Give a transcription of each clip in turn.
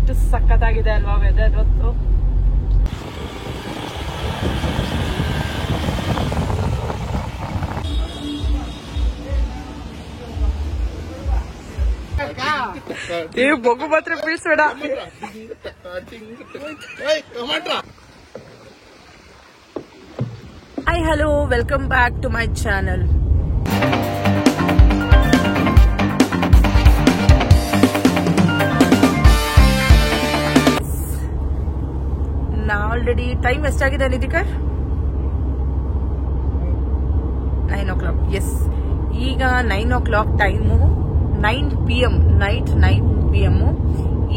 ಎಷ್ಟು ಸಖತ್ತಾಗಿದೆ ಅಲ್ವಾ ವೆದರ್ ಹೊತ್ತು. ಬೊಗ್ಗು ಮಾತ್ರ ಬೀಳ್ಸಬೇಡ. Hi hello, welcome back to my channel. Already time ಎಷ್ಟಾಗಿದೆ ನಿಧಿಕರ್? 9 o'clock. ಎಸ್, ಈಗ 9 o'clock time. 9 PM night 9 PM.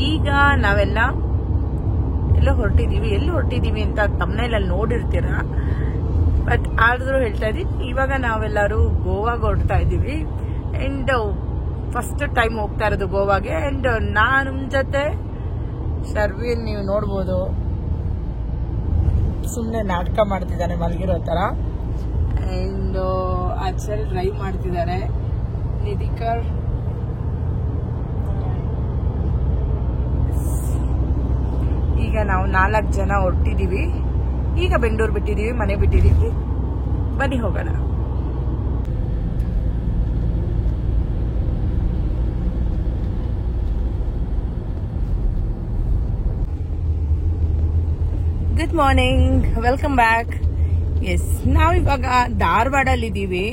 ಈಗ ನಾವೆಲ್ಲ ಎಲ್ಲಿ ಹೊರಟಿದೀವಿ ಅಂತ ತಮ್ಮನೇಲಿ ನೋಡಿರ್ತೀರ. ಬಟ್ ಆದ್ರೂ ಹೇಳ್ತಾ ಇದೀನಿ, ಇವಾಗ ನಾವೆಲ್ಲರೂ ಗೋವಾಗೆ ಹೊರಡ್ತಾ ಇದೀವಿ. ಅಂಡ್ ಫಸ್ಟ್ ಟೈಮ್ ಹೋಗ್ತಾ ಇರೋದು ಗೋವಾಗೆ. ಅಂಡ್ ನಾನು ಜೊತೆ ಶರ್ವಿನ್ ನೀವು ನೋಡ್ಬೋದು, ಸುಮ್ಮನೆ ನಾಟಕ ಮಾಡ್ತಿದ್ದಾನೆ ಮಲಗಿರೋ ತರ. ಅಂಡ್ ಅಚಲ್ ಡ್ರೈವ್ ಮಾಡ್ತಿದ್ದಾರೆ. ನಿಧಿಕರ್ ಈಗ ನಾವು 4 ಜನ ಹೊರಟಿದೀವಿ. ಈಗ ಬೆಂಗಳೂರು ಬಿಟ್ಟಿದೀವಿ, ಮನೆ ಬಿಟ್ಟಿದೀವಿ. ಬನ್ನಿ ಹೋಗೋಣ. Good morning, welcome back. Yes, ನಾವಿವಾಗ ಧಾರವಾಡಲ್ಲಿದ್ದೀವಿ.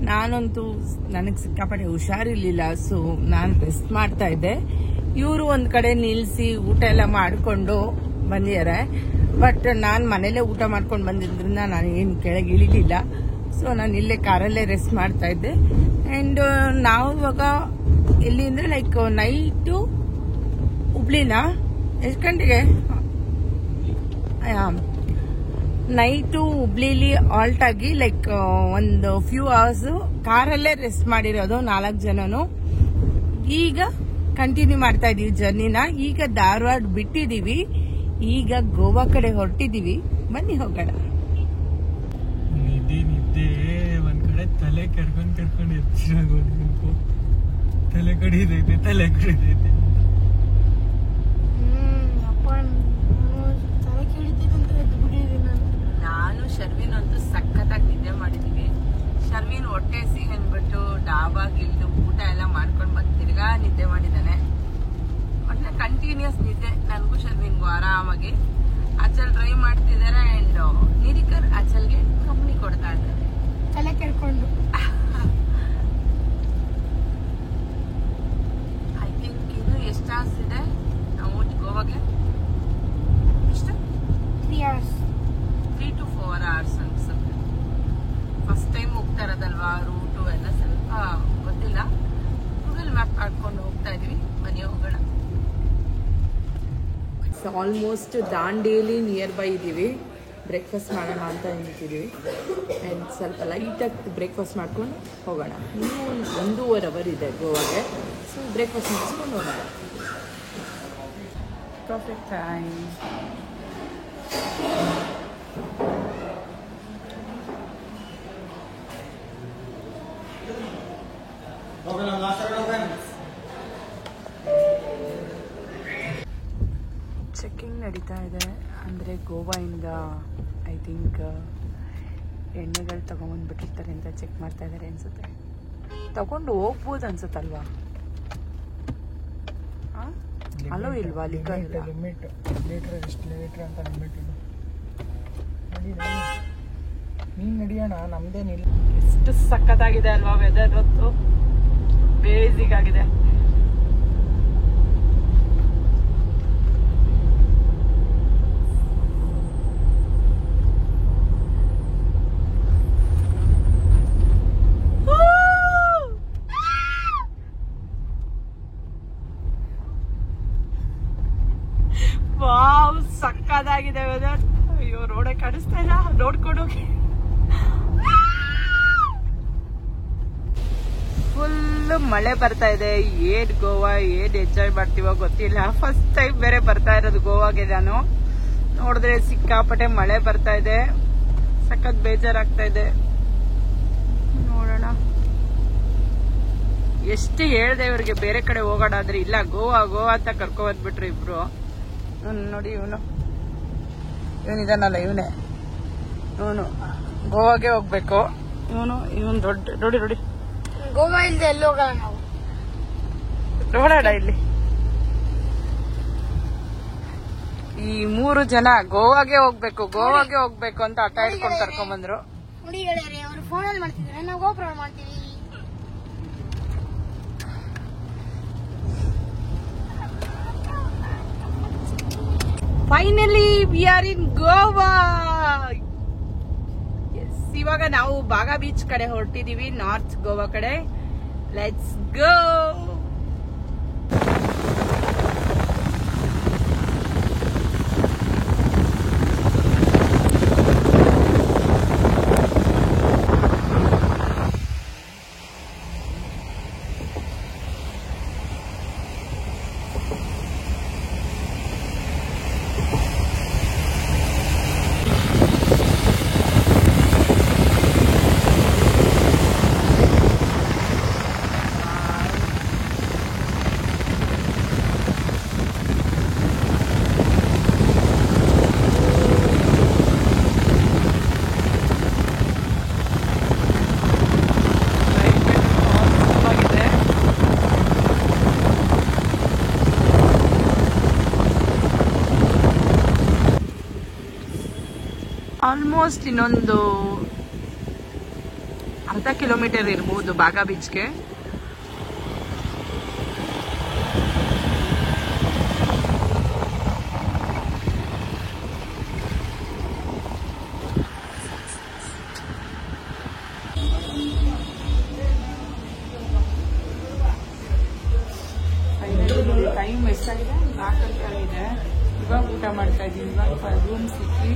ನಾನಂತೂ ನನಗೆ ಸಿಕ್ಕಾಪಟ್ಟೆ ಹುಷಾರಿರ್ಲಿಲ್ಲ, ಸೊ ನಾನು ರೆಸ್ಟ್ ಮಾಡ್ತಾ ಇದ್ದೆ. ಇವರು ಒಂದ್ ಕಡೆ ನಿಲ್ಸಿ ಊಟ ಎಲ್ಲ ಮಾಡ್ಕೊಂಡು ಬಂದಿದ್ದಾರೆ. ಬಟ್ ನಾನು ಮನೇಲೆ ಊಟ ಮಾಡ್ಕೊಂಡು ಬಂದಿದ್ರಿಂದ ನಾನು ಏನು ಕೆಳಗೆ ಇಳಿಲಿಲ್ಲ. ಸೊ ನಾನು ಇಲ್ಲೇ ಕಾರಲ್ಲೇ ರೆಸ್ಟ್ ಮಾಡ್ತಾ ಇದ್ದೆ. ಅಂಡ್ ನಾವು ಇವಾಗ ಎಲ್ಲಿ ಅಂದ್ರೆ ಲೈಕ್ ನೈಟು ಹುಬ್ಳಿನ ಎಷ್ಟು ಗಂಟೆಗೆ ನೈಟು ಹುಬ್ಳಿಲಿ ಆಲ್ಟ್ ಆಗಿ ಲೈಕ್ ಒಂದು ಫ್ಯೂ ಅವರ್ಸ್ ಕಾರಲ್ಲೇ ರೆಸ್ಟ್ ಮಾಡಿರೋದು 4 ಜನನು. ಈಗ ಕಂಟಿನ್ಯೂ ಮಾಡ್ತಾ ಇದೀವಿ ಜರ್ನಿನ. ಈಗ ಧಾರವಾಡ ಬಿಟ್ಟಿದೀವಿ, ಈಗ ಗೋವಾ ಕಡೆ ಹೊರಟಿದೀವಿ. ಬನ್ನಿ ಹೋಗೋಣ. ನಿದ್ದೆ ಒಂದ್ ಕಡೆ ತಲೆ ಕರ್ಕೊಂಡ್ ಇರ್ತೀರಾಗೋದು. ತಲೆ ಕಡಿದೈತೆ. ನಾನು ಶರ್ವಿನ್ ಅಂತೂ ಸಖತ್ತಾಗಿ ನಿದ್ದೆ ಮಾಡಿದೀವಿ. ಶರ್ವಿನ್ ಹೊಟ್ಟೆ ಸಿಹಿ ಅಂದ್ಬಿಟ್ಟು ಡಾಬಾಗಿಲ್ದು ಊಟ ಎಲ್ಲ ಮಾಡ್ಕೊಂಡು ಬಂದು ತಿರ್ಗಾ ನಿದ್ದೆ ಮಾಡಿದ್ದಾನೆ. ಒಟ್ಟಿನ ಕಂಟಿನ್ಯೂಸ್ ನಿದ್ದೆ ನನಗೂ ಶರ್ವಿನ್ಗೂ ಆರಾಮಾಗಿ. ಅಚಲ್ ಡ್ರೈವ್ ಮಾಡ್ತಿದ್ದಾರೆ. ಅಂಡ್ ನಿಧಿಕರ್ ಅಚಲ್ಗೆ ಕಂಪ್ನಿ ಕೊಡ್ತಾ ಇದ್ದಾರೆ ತಲೆ ಕೆಡ್ಕೊಂಡು. ಐ ಥಿಂಕ್ ಇನ್ನು ಎಷ್ಟು ಅವರ್ಸ್ ಇದೆ ನಾವು ಗೋವಾಗೆ? ಎಷ್ಟು? 3 to 4 hours ಅನ್ಸುತ್ತೆ. ಫಸ್ಟ್ ಟೈಮ್ ಹೋಗ್ತಾ ಇರೋದಲ್ವಾ, ರೂಟು ಎಲ್ಲ ಸ್ವಲ್ಪ ಗೊತ್ತಿಲ್ಲ. ಗೂಗಲ್ ಮ್ಯಾಪ್ ಹಾಕೊಂಡು ಹೋಗ್ತಾ ಇದೀವಿ. ಬನ್ನಿ ಹೋಗೋಣ. ಆಲ್ಮೋಸ್ಟ್ ದಾಂಡೇಲಿ ನಿಯರ್ ಬೈ ಇದ್ದೀವಿ. ಬ್ರೇಕ್ಫಾಸ್ಟ್ ಮಾಡೋಣ ಅಂತ ನಿಂತಿದ್ದೀವಿ. ಆ್ಯಂಡ್ ಸ್ವಲ್ಪ ಲೈಟಾಗಿ ಬ್ರೇಕ್ಫಾಸ್ಟ್ ಮಾಡ್ಕೊಂಡು ಹೋಗೋಣ. ಇನ್ನೂ 1.5 hour ಇದೆ ಗೋವಾಗೆ. ಸೊ ಬ್ರೇಕ್ಫಾಸ್ಟ್ ಮಾಡಿಸ್ಕೊಂಡು ಹೋಗೋಣ. Perfect time. ಚೆಕ್ಕಿಂಗ್ ನಡೀತಾ ಇದೆ. ಅಂದರೆ ಗೋವಾಯಿಂದ ಐ ಥಿಂಕ್ ಎಣ್ಣೆಗಳು ತಗೊಂಡ್ಬಂದ್ಬಿಟ್ಟಿರ್ತಾರೆ ಅಂತ ಚೆಕ್ ಮಾಡ್ತಾ ಇದ್ದಾರೆ ಅನ್ಸುತ್ತೆ. ತಗೊಂಡು ಹೋಗ್ಬೋದು ಅನ್ಸುತ್ತಲ್ವಾ? ಅಲೋ ಇಲ್ವಾ? ಲಿಕ್ಕರ್ ಲಿಮಿಟ್ ಲೀಟರ್ ಎಷ್ಟು ಲೀಟರ್ ಅಂತ ಲಿಮಿಟ್ ಇದೆ. ನೀನ್ ನಡಿಯೋಣ, ನಮ್ದೇನಿಲ್ಲ. ಎಷ್ಟು ಸಖತ್ತಾಗಿದೆ ಅಲ್ವಾ ವೆದರ್ ಹೊತ್ತು. ಬೇಸಿಕ್ ಆಗಿದೆ. ವಾವ್, ಸಕ್ಕತ್ತಾಗಿದೆ ವೆದರ್. ಅಯ್ಯೋ, ರೋಡೇ ಕಾಣಿಸ್ತಾ ಇಲ್ಲ, ನೋಡ್ಕೊಂಡೋಗಿ. ಫುಲ್ ಮಳೆ ಬರ್ತಾ ಇದೆ. ಏನ್ ಗೋವಾ, ಏನ್ ಎಂಜಾಯ್ ಮಾಡ್ತೀವೋ ಗೊತ್ತಿಲ್ಲ. ಫಸ್ಟ್ ಟೈಮ್ ಬೇರೆ ಬರ್ತಾ ಇರೋದು ಗೋವಾಗೆ ನಾನು. ನೋಡಿದ್ರೆ ಸಿಕ್ಕಾಪಟ್ಟೆ ಮಳೆ ಬರ್ತಾ ಇದೆ. ಸಖತ್ ಬೇಜಾರಾಗ್ತಾ ಇದೆ. ನೋಡೋಣ ಎಷ್ಟು ಹೇಳ್ದೆ ಇವ್ರಿಗೆ ಬೇರೆ ಕಡೆ ಹೋಗೋಣ ಆದ್ರೆ ಇಲ್ಲ, ಗೋವಾ ಗೋವಾ ಅಂತ ಕರ್ಕೊಂಡ್ಬಿಟ್ರು ಇಬ್ರು. ನೋಡಿ ಇವನಿದಾನಲ್ಲ ಇವನೇ, ಇವನು ಗೋವಾಗೆ ಹೋಗ್ಬೇಕು. ಇವನು ದೊಡ್ಡ ನೋಡಿ ಗೋವಾ ಇಲ್ದೆ ಎಲ್ಲಿ ಹೋಗೋಣ ನಾವು? ನೋಡೋಣ ಇಲ್ಲಿ ಈ 3 ಜನ ಗೋವಾಗೆ ಹೋಗ್ಬೇಕು ಅಂತ ಆಟ ಹಿಡ್ಕೊಂಡು ಕರ್ಕೊಂಡ್ಬಂದ್ರು. ನೋಡಿ ಗೆಳೆಯರೆ, ಅವರು ಫೋನಲ್ಲಿ ಮಾಡ್ತಿದ್ದಾರೆ, ನಾವು ಗೋಪ್ರ ಮಾಡ್ತೀವಿ. ಫೈನಲಿ ವಿ ಆರ್ ಇನ್ ಗೋವಾ. ಇವಾಗ ನಾವು ಬಾಗಾ ಬೀಚ್ ಕಡೆ ಹೊರಟಿದೀವಿ, ನಾರ್ತ್ ಗೋವಾ ಕಡೆ. Let's go. ಆಲ್ಮೋಸ್ಟ್ ಇನ್ನೊಂದು ಅರ್ಧ ಕಿಲೋಮೀಟರ್ ಇರ್ಬೋದು ಬಾಗಾ ಬೀಚ್ಗೆ. ಟೈಮ್ ಎಷ್ಟಾಗಿದೆ? 4 ಗಂಟೆ ಇದೆ. ಇವಾಗ ಊಟ ಮಾಡ್ತಾ ಇದ್ದೀವಿ. ಇವಾಗ ರೂಮ್ ಸಿಕ್ಕಿ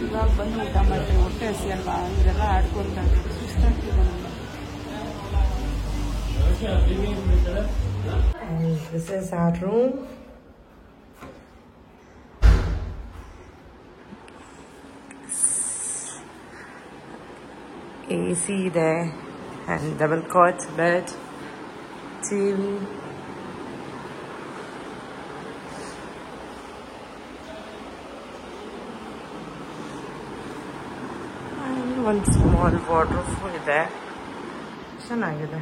ಇವಾಗ ಬಂದು ಊಟ ಮಾಡ್ತೀವಿ. ಹೊಟ್ಟೆ ಹಸಿ ಅಲ್ವಾ, ಇದೆಲ್ಲ ಆಡ್ಕೊಂತ ಸುಸ್ತಾಗ್ತಿದೆ ನಮಗೆ. This is our room. AC ಇದೆ and double cot bed, TV. ಒಂದು ಸ್ಮಾಲ್ ವಾರ್ಡ್ರೋಬ್ ಇದೆ, ಚೆನ್ನಾಗಿದೆ.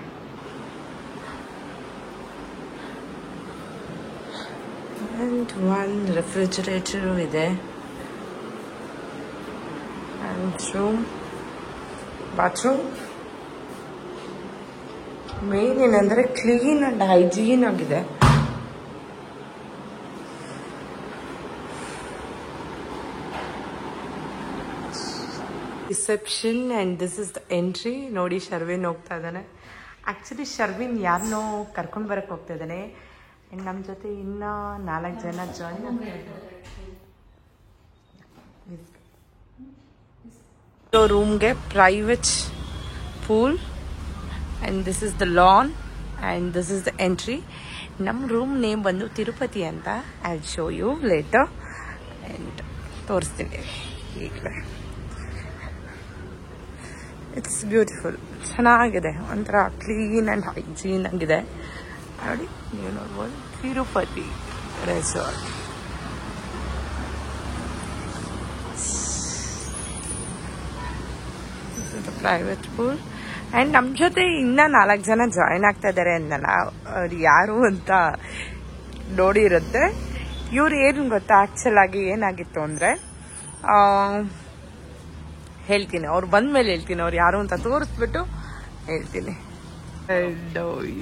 and one refrigerator ಇದೆ. and room, bathroom. ಮೇನ್ ಏನಂದ್ರೆ ಕ್ಲೀನ್ ಅಂಡ್ ಹೈಜೀನ್ ಆಗಿದೆ. Reception and this is the entry. ನೋಡಿ ಶರ್ವಿನ್ ಹೋಗ್ತಾ ಇದ್ದಾನೆ. ಆಕ್ಚುಲಿ ಶರ್ವಿನ್ ಯಾರನ್ನೋ ಕರ್ಕೊಂಡು ಬರಕ್ಕೆ ಹೋಗ್ತಾ ಇದ್ದಾನೆ. ನಮ್ಮ ಜೊತೆ ಇನ್ನ 4 ಜನ ಜಾಯಿನ್ ಆಗ್ತಾರೆ. ರೂಮ್ಗೆ private pool and this is the lawn and this is the entry. ನಮ್ಮ ರೂಮ್ ನೇಮ್ ಬಂದು ತಿರುಪತಿ ಅಂತ. I'll show you later and ತೋರಿಸ್ತೀನಿ ಈಗಲೇ. ಇಟ್ಸ್ ಬ್ಯೂಟಿಫುಲ್, ಚೆನ್ನಾಗಿದೆ, ಒಂಥರ ಕ್ಲೀನ್ ಆ್ಯಂಡ್ ಹೈಜೀನ್ ಆಗಿದೆ. ನೋಡಿ ನೀವು ನೋಡ್ಬೋದು, Tirupati resort. Private pool and ನಮ್ಮ ಜೊತೆ ಇನ್ನೂ 4 ಜನ ಜಾಯಿನ್ ಆಗ್ತಾ ಇದ್ದಾರೆ ಅಂದಲ್ಲ, ಅವ್ರು ಯಾರು ಅಂತ ನೋಡಿರುತ್ತೆ. ಇವ್ರು ಏನು ಗೊತ್ತಾ, ಆ್ಯಕ್ಚುಲಾಗಿ ಏನಾಗಿತ್ತು ಅಂದರೆ, ಹೇಳ್ತೀನಿ, ಅವ್ರು ಬಂದ್ಮೇಲೆ ಹೇಳ್ತೀನಿ, ಅವ್ರು ಯಾರು ಅಂತ ತೋರಿಸ್ಬಿಟ್ಟು ಹೇಳ್ತೀನಿ.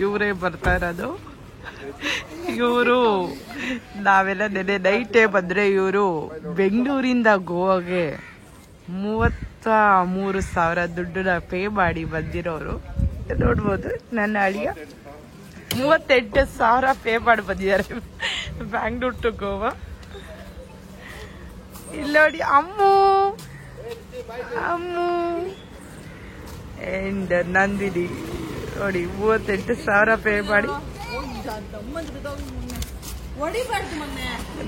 ಇವರೇ ಬರ್ತಾ ಇರೋದು. ಇವರು ನಾವೆಲ್ಲ ನೆನೆ ನೈಟೇ ಬಂದರೆ, ಇವರು ಬೆಂಗಳೂರಿಂದ ಗೋವಾಗೆ 33,000 ದುಡ್ಡನ್ನ ಪೇ ಮಾಡಿ ಬಂದಿರೋರು. ನೋಡ್ಬೋದು, ನನ್ನ ಅಳಿಯ 38,000 ಪೇ ಮಾಡಿ ಬಂದಿದ್ದಾರೆ ಬ್ಯಾಂಗ್ಳೂರ್ ಟು ಗೋವಾ. ಇಲ್ಲಿ ನೋಡಿ ಅಮ್ಮು ಅಂಡ್ ನಂದಿನಿ ನೋಡಿ 38,000 ಪೇ ಮಾಡಿ.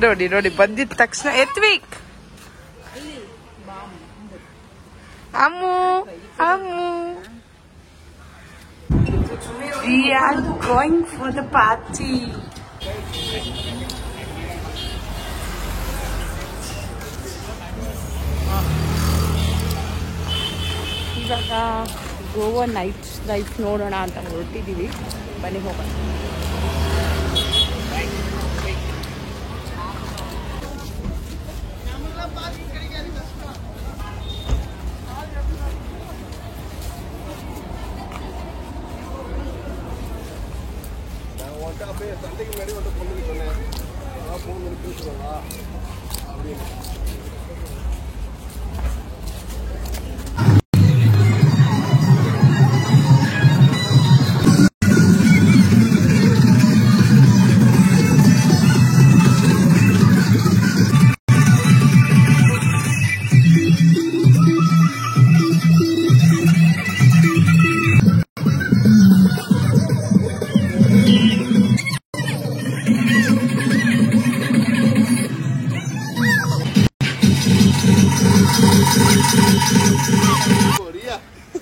ನೋಡಿ ನೋಡಿ ಬಂದಿದ ತಕ್ಷಣ ಎತ್ವಿಕ್ ಅಮ್ಮು ಅಮ್ಮು We are going for the party. ಇವಾಗ ಗೋವಾ ನೈಟ್ ಲೈಫ್ ನೋಡೋಣ ಅಂತ ಹೊರಟಿದ್ದೀವಿ. ಬನ್ನಿ ಹೋಗೋಣ.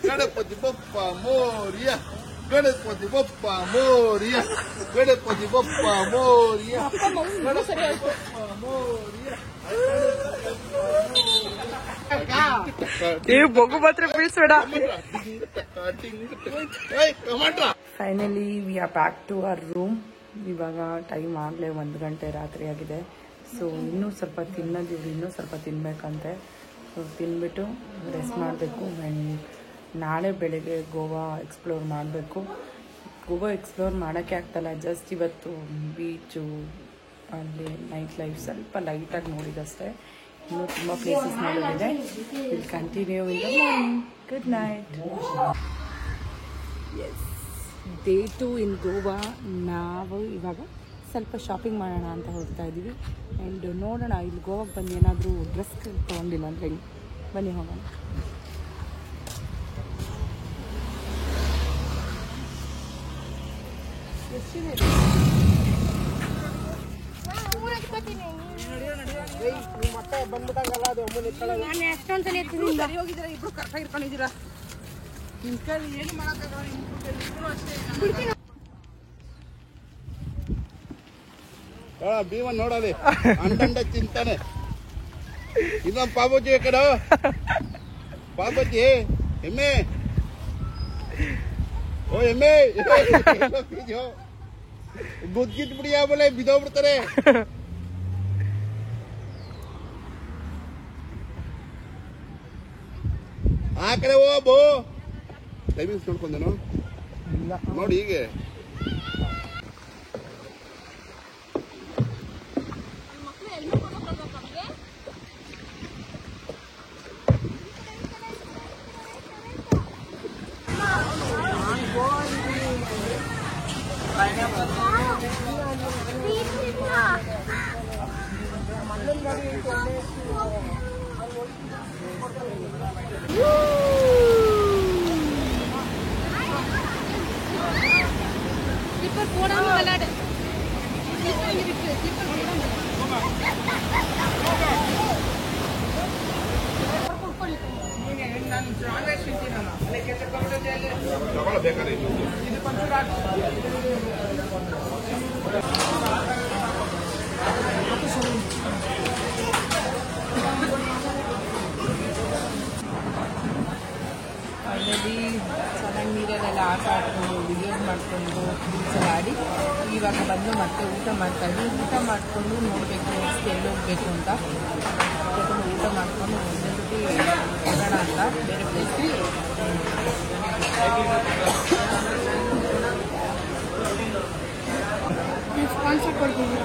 Ganapati Bappa Moria. Ganapati Bappa Moria. Ganapati Bappa Moria. ಬೊಗ್ಗು ಮಾತ್ರ ಬೀಳ್ಸೋಣ. Finally we are back to our room. ಇವಾಗ ಟೈಮ್ ಆಗಲೇ 1 ಗಂಟೆ ರಾತ್ರಿ ಆಗಿದೆ. ಸೊ ಇನ್ನೂ ಸ್ವಲ್ಪ ತಿನ್ನೋದಿವ್ರು, ಇನ್ನೂ ಸ್ವಲ್ಪ ತಿನ್ಬೇಕಂತೆ. ಸೊ ತಿನ್ಬಿಟ್ಟು ರೆಸ್ಟ್ ಮಾಡಬೇಕು. ನಾಳೆ ಬೆಳಗ್ಗೆ ಗೋವಾ ಎಕ್ಸ್ಪ್ಲೋರ್ ಮಾಡಬೇಕು. ಗೋವಾ ಎಕ್ಸ್ಪ್ಲೋರ್ ಮಾಡೋಕ್ಕೆ ಆಗ್ತಾಯಿಲ್ಲ. ಜಸ್ಟ್ ಇವತ್ತು ಬೀಚು ಅಲ್ಲಿ ನೈಟ್ ಲೈಫ್ ಸ್ವಲ್ಪ ಲೈಟಾಗಿ ನೋಡಿದಷ್ಟೇ. ಇನ್ನೂ ತುಂಬ ಪ್ಲೇಸಸ್ ನೋಡೋದಿದೆ. Will continue in the morning. Good night. Yes, day 2 in Goa. ನಾವು ಇವಾಗ ಸ್ವಲ್ಪ ಶಾಪಿಂಗ್ ಮಾಡೋಣ ಅಂತ ಹೋಗ್ತಾ ಇದ್ದೀವಿ. ಆ್ಯಂಡ್ ನೋಡೋಣ, ಇಲ್ಲಿ ಗೋವಾಗೆ ಬಂದು ಏನಾದರೂ ಡ್ರೆಸ್ ತೊಗೊಂಡಿಲ್ಲ ಅಂದರೆ ಬನ್ನಿ ಹೋಗೋಣ. ನಾನು ಎಷ್ಟೊಂದ್ಸಲ ಎತ್ತಿದ್ದೀನಿ. ಹೋಗಿದ್ದೀರಾ ಇಬ್ರು ಕರೆಕ್ಟಾಗಿ ಇಟ್ಕೊಂಡಿದ್ದೀರಾ? ನಿಮ್ಮ ಕೈ ಏನು ಮಾಡೋಕ್ಕಾಗಲ್ಲ. ಭೀಮನ್ ನೋಡಲಿ ಅಂಡ ಚಿಂತಾನೆ. ಇನ್ನೊಂದು ಪಾಪೋಜಿ ಕಡ ಪಾಪೋಜಿ ಎಮ್ಮೆ. ಓ ಎಮ್ಮೆ ಗುದ್ಗಿಟ್ ಬಿಡಿ ಆಮೇಲೆ ಬಿದ್ದೋಗ್ಬಿಡ್ತಾರೆ. ಆ ಕಡೆ ಹೋಗು. ಟೈಮಿಂಗ್ಸ್ ನೋಡ್ಕೊಂಡೇನು ನೋಡಿ. ಹೀಗೆ ஸ்லிப்பர் போடாம விளையாடு. ಆಲ್ರೆಡಿ ಚೆನ್ನಾಗಿ ನೀರಲ್ಲೆಲ್ಲ ಆಟ ಆಡ್ಕೊಂಡು ವಿಡಿಯೋಸ್ ಮಾಡಿಕೊಂಡು ಬೀಚಲ್ಲಿ ಆಡಿ ಇವಾಗ ಬಂದು ಮತ್ತೆ ಊಟ ಮಾಡ್ತಾಯಿದ್ವಿ. ಊಟ ಮಾಡಿಕೊಂಡು ನೋಡಬೇಕು ನೆಕ್ಸ್ಟ್ ಎಲ್ಲಿ ಹೋಗಬೇಕು ಅಂತ. ಊಟ ಮಾಡಿಕೊಂಡು ಒಂದೇ ಸತಿ ಹೋಗೋಣ ಅಂತ ಬೇರೆ ಪ್ಲೇಸ್ಗೆ. ಸ್ಪಾನ್ಸರ್ ಕೊಡ್ತೀವಿ.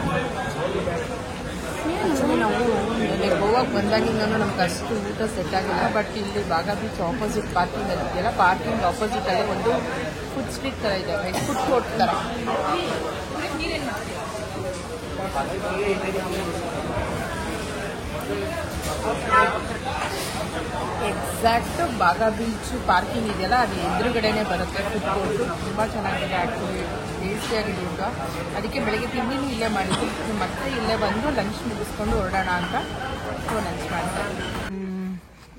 ಆ್ಯಕ್ಚುಲಿ ನಾವು ಗೋವಾಗೆ ಬಂದಾಗಿಂದನೂ ನಮ್ಗೆ ಅಷ್ಟು ಊಟ ಸೆಟ್ ಆಗಿಲ್ಲ. ಬಟ್ ಇಲ್ಲಿ ಬಾಗಾ ಬೀಚ್ ಆಪೋಸಿಟ್ ಪಾರ್ಕಿಂಗ್ ಇದೆಯಲ್ಲ, ಪಾರ್ಕಿಂಗ್ ಆಪೋಸಿಟಲ್ಲೇ ಒಂದು ಫುಡ್ ಸ್ಟ್ರೀಟ್ ಥರ ಇದೆ, ಲೈಕ್ ಫುಡ್ ಕೋರ್ಟ್ ಥರ. ಎಕ್ಸಾಕ್ಟ್ ಬಾಗಾ ಬೀಚ್ ಪಾರ್ಕಿಂಗ್ ಇದೆಯಲ್ಲ, ಅದು ಎದುರುಗಡೆನೇ ಬರುತ್ತೆ ಫುಡ್ ಕೋರ್ಟು. ತುಂಬ ಚೆನ್ನಾಗಿದೆ ಆ್ಯಕ್ಚುಲಿ, ಟೇಸ್ಟಿಯಾಗಿದೆ ಊಟ. ಅದಕ್ಕೆ ಬೆಳಗ್ಗೆ ತಿಂಡಿನೂ ಇಲ್ಲೇ ಮಾಡಿದ್ವಿ. ಮತ್ತೆ ಇಲ್ಲೇ ಬಂದು ಲಂಚ್ ಮುಗಿಸ್ಕೊಂಡು ಹೊರಡೋಣ ಅಂತ ಲಂಚ್ ಮಾಡ್ತೀವಿ.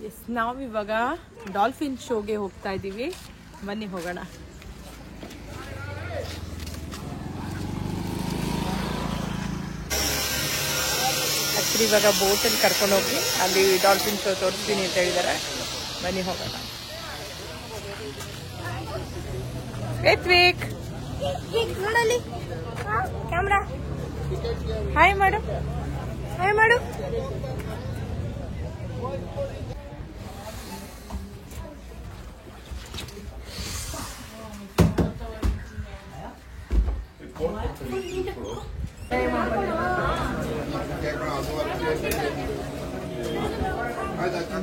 ಎಸ್, ನಾವಿವಾಗ ಡಾಲ್ಫಿನ್ ಶೋಗೆ ಹೋಗ್ತಾ ಇದ್ದೀವಿ. ಬನ್ನಿ ಹೋಗೋಣ. ಆ್ಯಕ್ಚುಲಿ ಇವಾಗ ಬೋಟಲ್ಲಿ ಕರ್ಕೊಂಡು ಹೋಗಿ ಅಲ್ಲಿ ಡಾಲ್ಫಿನ್ ಶೋ ತೋರಿಸ್ತೀನಿ ಅಂತ ಹೇಳಿದ್ದಾರೆ. ಬನ್ನಿ ಹೋಗೋಣ. ಋತ್ವಿಕ್ ನೋಡಲ್ಲಿ ಕ್ಯಾಮ್ರಾ ಹಾಯ್ ಮಾಡು, ಹಾಯ್ ಮಾಡು.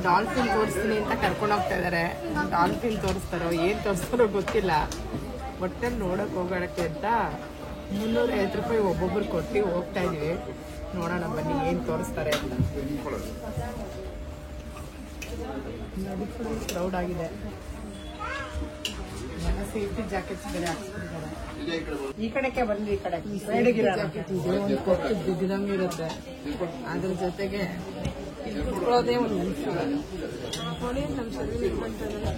ಡಾಲ್ಫಿನ್ ತೋರಿಸ್ತೀನಿ ಅಂತ ಕರ್ಕೊಂಡು ಹೋಗ್ತಾ ಇದಾರೆ. ಡಾಲ್ಫಿನ್ ತೋರಿಸ್ತಾರೋ ಏನ್ ತೋರಿಸ್ತಾರೋ ಗೊತ್ತಿಲ್ಲ. ಒಟ್ಟಲ್ಲಿ ನೋಡಕ್ ಹೋಗೋಣಕ್ಕೆ ಅಂತ 350 ರೂಪಾಯಿ ಒಬ್ಬೊಬ್ರು ಕೊಟ್ಟು ಹೋಗ್ತಾ ಇದೀವಿ. ನೋಡೋಣ ಬನ್ನಿ ಏನ್ ತೋರಿಸ್ತಾರೆ ಅಂತ. ಕ್ರೌಡ್ ಆಗಿದೆ. ಸೇಫ್ಟಿ ಜಾಕೆಟ್ಸ್ ಬೇರೆ ಹಾಕ್ಸ್ಬಿಟ್ಟಿದ್ದಾರೆ. ಈ ಕಡೆಗೆ ಬಂದ್ರಿ, ಈ ಕಡೆ ಜಾಕೆಟ್ ಇದೆ, ಒಂದು ಕೊಟ್ಟು ಬಿದ್ದಂಗೆ ಇರುತ್ತೆ. ಅದ್ರ ಜೊತೆಗೆ ಕುತ್ಕೊಳ್ಳೋದೇ ಒಂದು ನಿಮಿಷ. ನೋಡಿ ನಮ್ಮ ಶರೀರ ಇಟ್ಕೊಂತಾರೆ.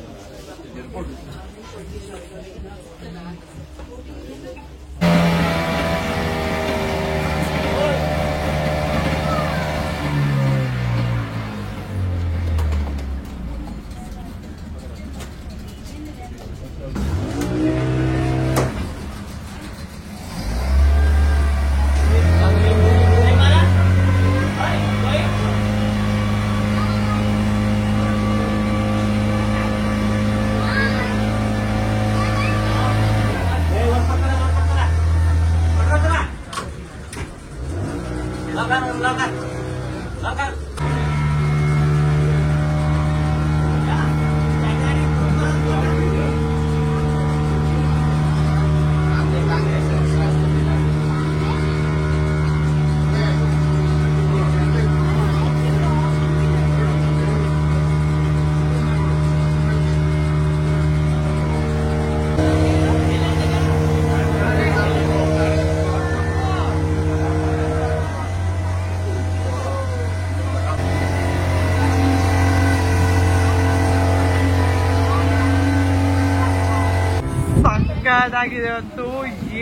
ಸಕ್ಕತ್ತಾಗಿದೆ ಅಂತೂ.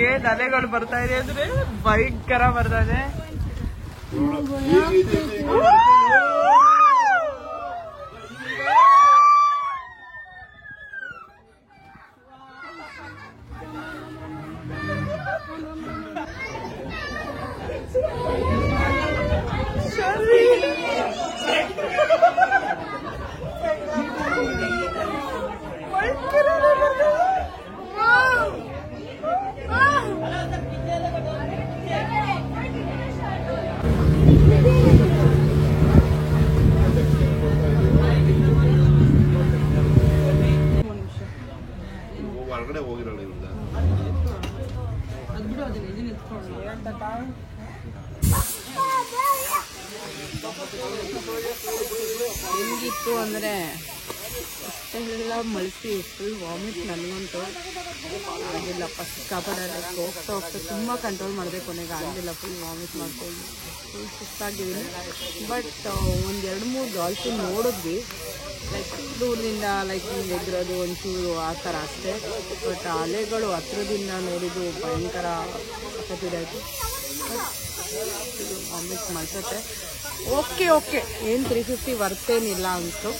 ಏನ್ ಅಲೆಗಳು ಬರ್ತಾ ಇದೆ ಅಂದ್ರೆ ಭಯಂಕರ ಬರ್ತಾ ಇದೆ. ಹೊರಗಡೆ ಹೋಗಿರೋಣ ಇವ್ರದ್ದು. ಹೆಂಗಿತ್ತು ಅಂದ್ರೆ ಅಷ್ಟೆಲ್ಲ ಮಳಿಸಿ ಫುಲ್ ವಾಮಿಟ್ ನನಗಂತೂ ಆಗಿಲ್ಲಪ್ಪ. ಸಿಕ್ಕಾಪಟ್ಟೆ ಹೋಗ್ತಾ ಹೋಗ್ತಾ ತುಂಬ ಕಂಟ್ರೋಲ್ ಮಾಡಿದೆ, ಕೊನೆಗೆ ಆಗಿಲ್ಲ. ಫುಲ್ ವಾಮಿಟ್ ಮಾಡ್ಕೊಂಡು ಫುಲ್ ಸುಸ್ತಾಗಿದ್ದೀನಿ. ಬಟ್ 1-2-3 ಡಾಲ್ಫಿನ್ ನೋಡಿದ್ವಿ. ಲೈಕ್ ದೂರದಿಂದ ಲೈಕ್ ಹಿಂಗೆ ಎದುರೋದು ಒಂಚೂರು ಆ ಥರ ಅಷ್ಟೇ. ಬಟ್ ಅಲೆಗಳು ಹತ್ರದಿಂದ ನೋಡಿದ್ದು ಭಯಂಕರ ಆಯಿತು. ವಾಮಿಟ್ ಮಾಡ್ಸತ್ತೆ. ಓಕೆ ಏನು 350 ವರ್ತೇನಿಲ್ಲ ಅಂತು.